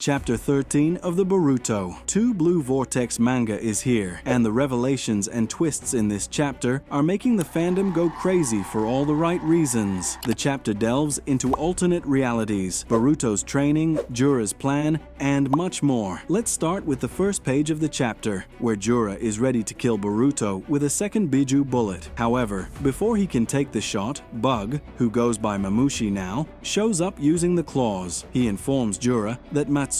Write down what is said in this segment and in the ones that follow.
Chapter 13 of the Boruto. 2 Blue Vortex manga is here, and the revelations and twists in this chapter are making the fandom go crazy for all the right reasons. The chapter delves into alternate realities, Boruto's training, Jura's plan, and much more. Let's start with the first page of the chapter, where Jura is ready to kill Boruto with a second Biju bullet. However, before he can take the shot, Bug, who goes by Mamushi now, shows up using the claws. He informs Jura that Matsuri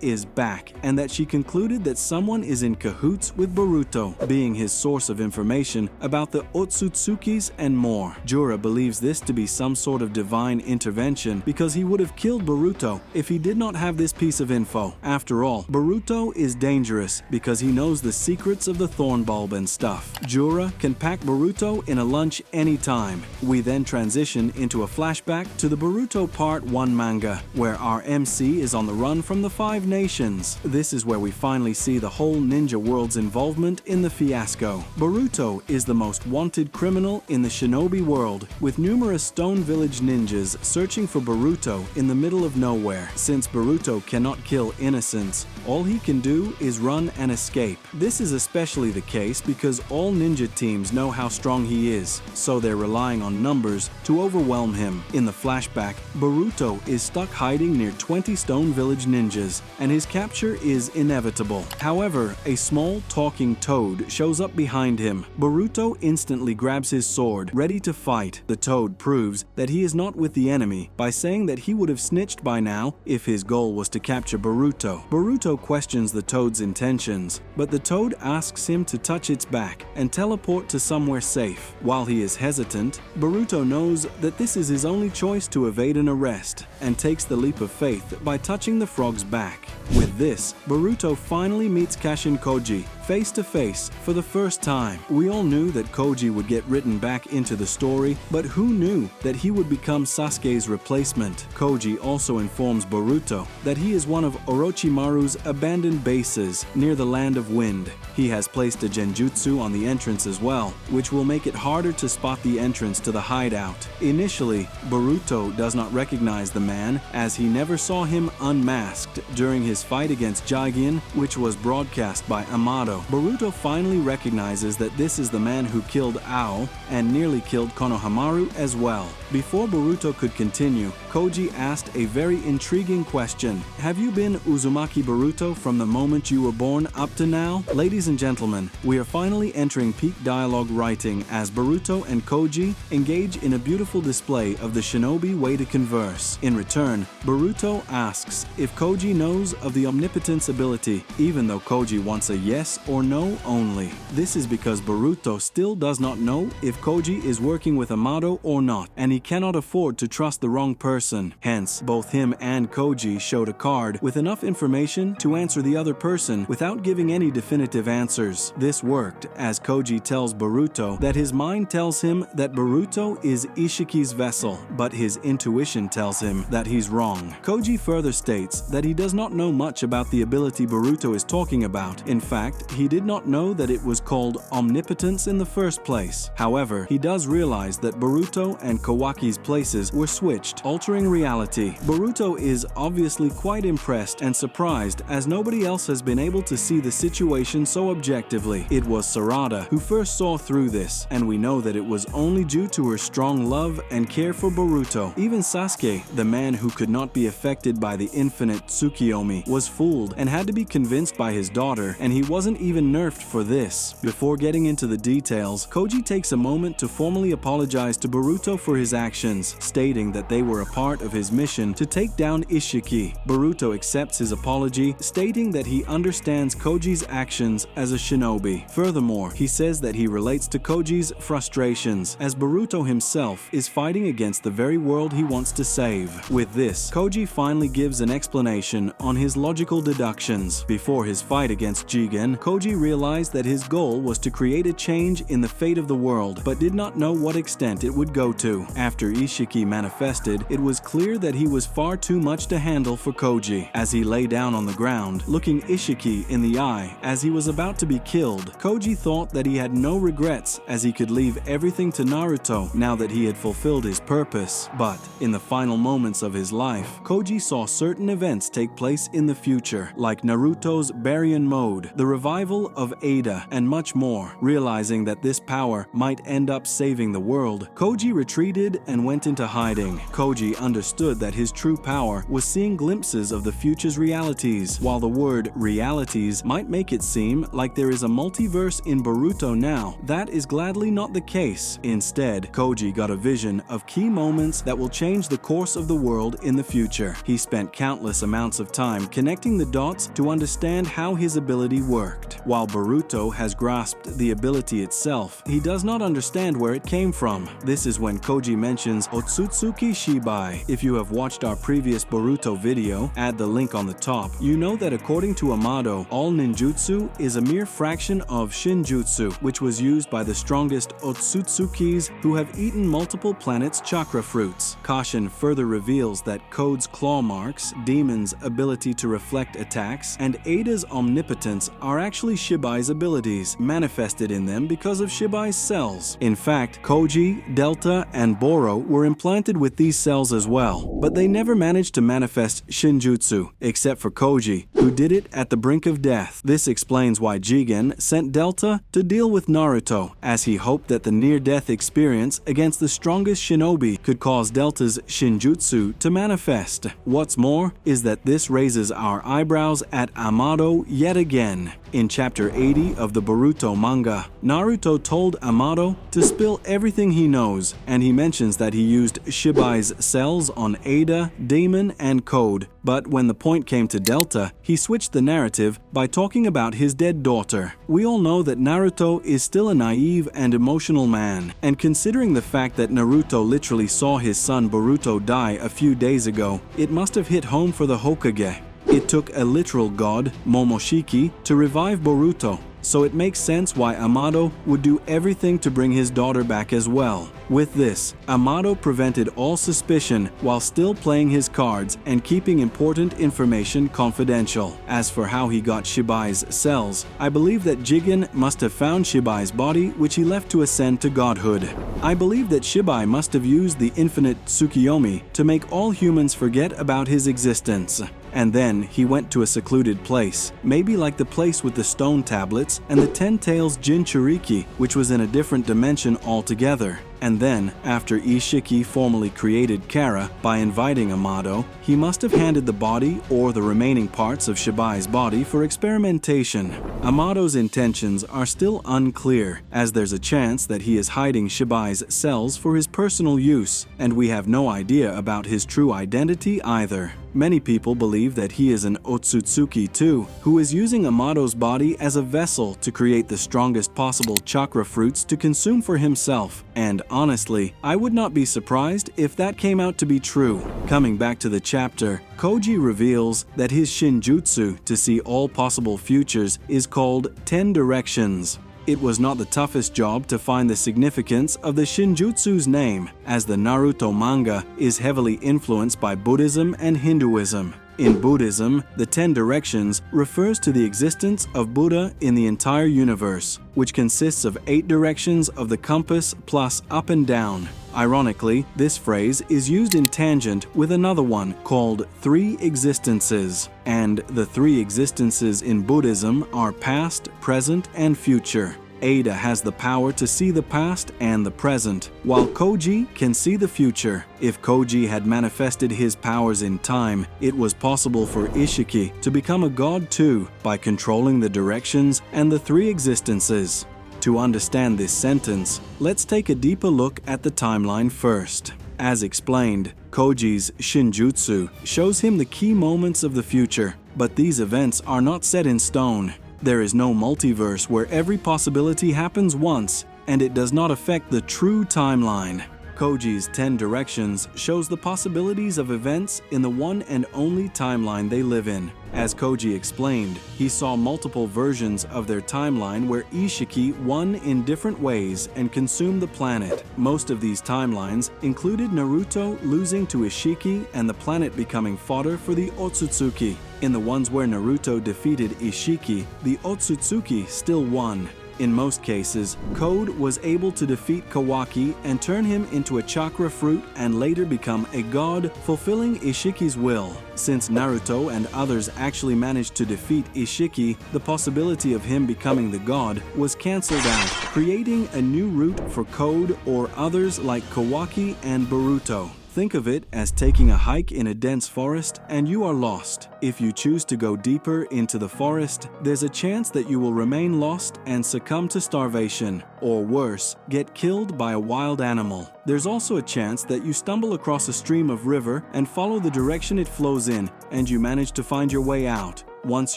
is back and that she concluded that someone is in cahoots with Boruto, being his source of information about the Otsutsukis and more. Jura believes this to be some sort of divine intervention because he would have killed Boruto if he did not have this piece of info. After all, Boruto is dangerous because he knows the secrets of the thorn bulb and stuff. Jura can pack Boruto in a lunch anytime. We then transition into a flashback to the Boruto Part 1 manga, where our MC is on the run from the 5 nations. This is where we finally see the whole ninja world's involvement in the fiasco. Boruto is the most wanted criminal in the shinobi world, with numerous Stone Village ninjas searching for Boruto in the middle of nowhere. Since Boruto cannot kill innocents, all he can do is run and escape. This is especially the case because all ninja teams know how strong he is, so they're relying on numbers to overwhelm him. In the flashback, Boruto is stuck hiding near 20 Stone Village ninjas, and his capture is inevitable. However, a small talking toad shows up behind him. Boruto instantly grabs his sword, ready to fight. The toad proves that he is not with the enemy by saying that he would have snitched by now if his goal was to capture Boruto. Boruto questions the toad's intentions, but the toad asks him to touch its back and teleport to somewhere safe. While he is hesitant, Boruto knows that this is his only choice to evade an arrest, and takes the leap of faith by touching the frog's back. With this, Boruto finally meets Kashin Koji face to face for the first time. We all knew that Koji would get written back into the story, but who knew that he would become Sasuke's replacement? Koji also informs Boruto that he is one of Orochimaru's abandoned bases near the Land of Wind. He has placed a genjutsu on the entrance as well, which will make it harder to spot the entrance to the hideout. Initially, Boruto does not recognize the man, as he never saw him unmasked during his fight against Jigen, which was broadcast by Amato. Boruto finally recognizes that this is the man who killed Ao and nearly killed Konohamaru as well. Before Boruto could continue, Koji asked a very intriguing question. Have you been Uzumaki Boruto from the moment you were born up to now? Ladies and gentlemen, we are finally entering peak dialogue writing as Boruto and Koji engage in a beautiful display of the shinobi way to converse. In return, Boruto asks if Koji knows of the omnipotence ability, even though Koji wants a yes or no only. This is because Boruto still does not know if Koji is working with Amato or not, and he cannot afford to trust the wrong person. Hence, both him and Koji showed a card with enough information to answer the other person without giving any definitive answers. This worked, as Koji tells Boruto that his mind tells him that Boruto is Ishiki's vessel, but his intuition tells him that he's wrong. Koji further states that he does not know much about the ability Boruto is talking about. In fact, he did not know that it was called omnipotence in the first place. However, he does realize that Boruto and Kawaki's places were switched, altering reality. Boruto is obviously quite impressed and surprised, as nobody else has been able to see the situation so objectively. It was Sarada who first saw through this, and we know that it was only due to her strong love and care for Boruto. Even Sasuke, the man who could not be affected by the infinite Tsukiyomi, was fooled and had to be convinced by his daughter, and he wasn't even nerfed for this. Before getting into the details, Koji takes a moment to formally apologize to Boruto for his actions, stating that they were a part of his mission to take down Ishiki. Boruto accepts his apology, stating that he understands Koji's actions as a shinobi. Furthermore, he says that he relates to Koji's frustrations, as Boruto himself is fighting against the very world he wants to save. With this, Koji finally gives an explanation on his logical deductions. Before his fight against Jigen, Koji realized that his goal was to create a change in the fate of the world, but did not know what extent it would go to. After Ishiki manifested, it was clear that he was far too much to handle for Koji. As he lay down on the ground, looking Ishiki in the eye as he was about to be killed, Koji thought that he had no regrets, as he could leave everything to Naruto now that he had fulfilled his purpose. But in the final moments of his life, Koji saw certain events take place in in the future, like Naruto's Baryon Mode, the revival of Ada, and much more. Realizing that this power might end up saving the world, Koji retreated and went into hiding. Koji understood that his true power was seeing glimpses of the future's realities. While the word realities might make it seem like there is a multiverse in Boruto now, that is gladly not the case. Instead, Koji got a vision of key moments that will change the course of the world in the future. He spent countless amounts of time connecting the dots to understand how his ability worked. While Boruto has grasped the ability itself, he does not understand where it came from. This is when Koji mentions Otsutsuki Shibai. If you have watched our previous Boruto video, add the link on the top, you know that according to Amado, all ninjutsu is a mere fraction of shinjutsu, which was used by the strongest Otsutsukis who have eaten multiple planets' chakra fruits. Caution further reveals that Code's claw marks, Demon's ability to reflect attacks, and Ada's omnipotence are actually Shibai's abilities, manifested in them because of Shibai's cells. In fact, Koji, Delta, and Boro were implanted with these cells as well, but they never managed to manifest Shinjutsu, except for Koji, who did it at the brink of death. This explains why Jigen sent Delta to deal with Naruto, as he hoped that the near-death experience against the strongest shinobi could cause Delta's Shinjutsu to manifest. What's more is that this raises our eyebrows at Amado yet again. In chapter 80 of the Boruto manga, Naruto told Amado to spill everything he knows, and he mentions that he used Shibai's cells on Ada, Damon, and Code. But when the point came to Delta, he switched the narrative by talking about his dead daughter. We all know that Naruto is still a naive and emotional man, and considering the fact that Naruto literally saw his son Boruto die a few days ago, it must have hit home for the Hokage. It took a literal god, Momoshiki, to revive Boruto, so it makes sense why Amado would do everything to bring his daughter back as well. With this, Amado prevented all suspicion while still playing his cards and keeping important information confidential. As for how he got Shibai's cells, I believe that Jigen must have found Shibai's body, which he left to ascend to godhood. I believe that Shibai must have used the infinite Tsukiyomi to make all humans forget about his existence. And then he went to a secluded place, maybe like the place with the stone tablets and the 10 tails Jinchuriki, which was in a different dimension altogether. And then, after Ishiki formally created Kara by inviting Amado, he must have handed the body or the remaining parts of Shibai's body for experimentation. Amado's intentions are still unclear, as there's a chance that he is hiding Shibai's cells for his personal use, and we have no idea about his true identity either. Many people believe that he is an Otsutsuki too, who is using Amado's body as a vessel to create the strongest possible chakra fruits to consume for himself, and honestly, I would not be surprised if that came out to be true. Coming back to the chapter, Koji reveals that his Shinjutsu to see all possible futures is called 10 Directions. It was not the toughest job to find the significance of the Shinjutsu's name, as the Naruto manga is heavily influenced by Buddhism and Hinduism. In Buddhism, the 10 Directions refers to the existence of Buddha in the entire universe, which consists of 8 directions of the compass plus up and down. Ironically, this phrase is used in tangent with another one called 3 existences, and the 3 existences in Buddhism are past, present, and future. Ada has the power to see the past and the present, while Koji can see the future. If Koji had manifested his powers in time, it was possible for Ishiki to become a god too, by controlling the directions and the 3 existences. To understand this sentence, let's take a deeper look at the timeline first. As explained, Koji's Shinjutsu shows him the key moments of the future, but these events are not set in stone. There is no multiverse where every possibility happens once, and it does not affect the true timeline. Koji's 10 Directions shows the possibilities of events in the one and only timeline they live in. As Koji explained, he saw multiple versions of their timeline where Ishiki won in different ways and consumed the planet. Most of these timelines included Naruto losing to Ishiki and the planet becoming fodder for the Otsutsuki. In the ones where Naruto defeated Ishiki, the Otsutsuki still won. In most cases, Code was able to defeat Kawaki and turn him into a chakra fruit and later become a god, fulfilling Ishiki's will. Since Naruto and others actually managed to defeat Ishiki, the possibility of him becoming the god was cancelled out, creating a new route for Code or others like Kawaki and Boruto. Think of it as taking a hike in a dense forest and you are lost. If you choose to go deeper into the forest, there's a chance that you will remain lost and succumb to starvation, or worse, get killed by a wild animal. There's also a chance that you stumble across a stream of river and follow the direction it flows in, and you manage to find your way out. Once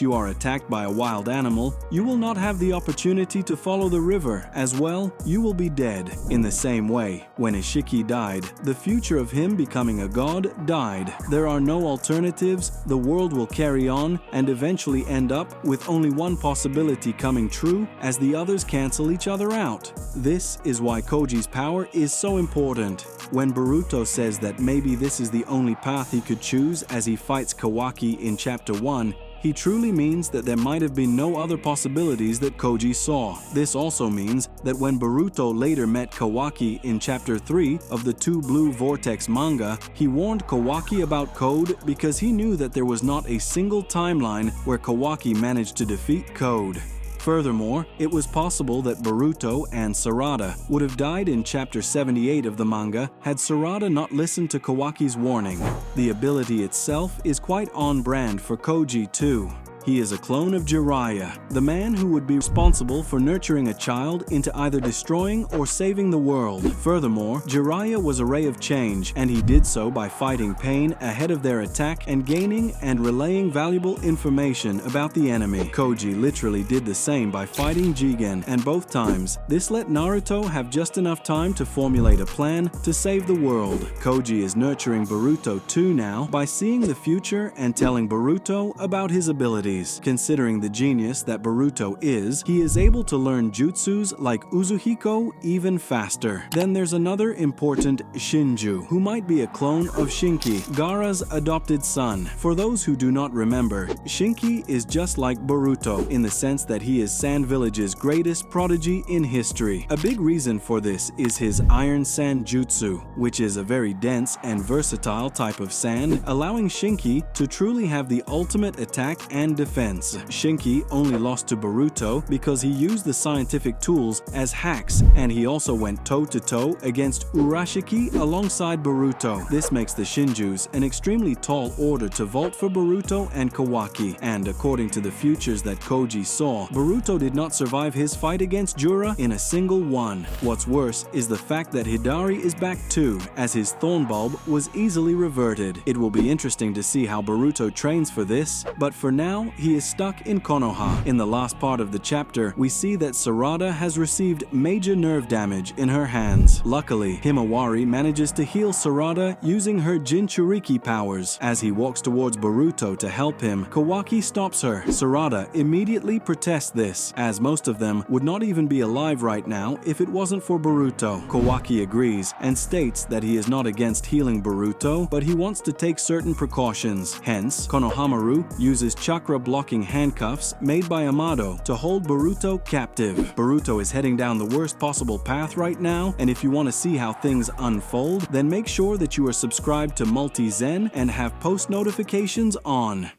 you are attacked by a wild animal, you will not have the opportunity to follow the river. As well, you will be dead. In the same way, when Ishiki died, the future of him becoming a god died. There are no alternatives, the world will carry on and eventually end up with only one possibility coming true as the others cancel each other out. This is why Koji's power is so important. When Boruto says that maybe this is the only path he could choose as he fights Kawaki in Chapter 1, he truly means that there might have been no other possibilities that Koji saw. This also means that when Boruto later met Kawaki in Chapter 3 of the Two Blue Vortex manga, he warned Kawaki about Code because he knew that there was not a single timeline where Kawaki managed to defeat Code. Furthermore, it was possible that Boruto and Sarada would have died in Chapter 78 of the manga had Sarada not listened to Kawaki's warning. The ability itself is quite on brand for Koji too. He is a clone of Jiraiya, the man who would be responsible for nurturing a child into either destroying or saving the world. Furthermore, Jiraiya was a ray of change, and he did so by fighting pain ahead of their attack and gaining and relaying valuable information about the enemy. Koji literally did the same by fighting Jigen, and both times, this let Naruto have just enough time to formulate a plan to save the world. Koji is nurturing Boruto too now by seeing the future and telling Boruto about his abilities. Considering the genius that Boruto is, he is able to learn jutsus like Uzuhiko even faster. Then there's another important Shinju, who might be a clone of Shinki, Gaara's adopted son. For those who do not remember, Shinki is just like Boruto in the sense that he is Sand Village's greatest prodigy in history. A big reason for this is his Iron Sand Jutsu, which is a very dense and versatile type of sand, allowing Shinki to truly have the ultimate attack and defense. Shinki only lost to Boruto because he used the scientific tools as hacks, and he also went toe-to-toe against Urashiki alongside Boruto. This makes the Shinjus an extremely tall order to vault for Boruto and Kawaki, and according to the futures that Koji saw, Boruto did not survive his fight against Jura in a single one. What's worse is the fact that Hidari is back too, as his thorn bulb was easily reverted. It will be interesting to see how Boruto trains for this, but for now, he is stuck in Konoha. In the last part of the chapter, we see that Sarada has received major nerve damage in her hands. Luckily, Himawari manages to heal Sarada using her Jinchuriki powers. As he walks towards Boruto to help him, Kawaki stops her. Sarada immediately protests this, as most of them would not even be alive right now if it wasn't for Boruto. Kawaki agrees and states that he is not against healing Boruto, but he wants to take certain precautions. Hence, Konohamaru uses chakra blocking handcuffs made by Amado to hold Boruto captive. Boruto is heading down the worst possible path right now, and if you want to see how things unfold, then make sure that you are subscribed to Multi-Zen and have post notifications on.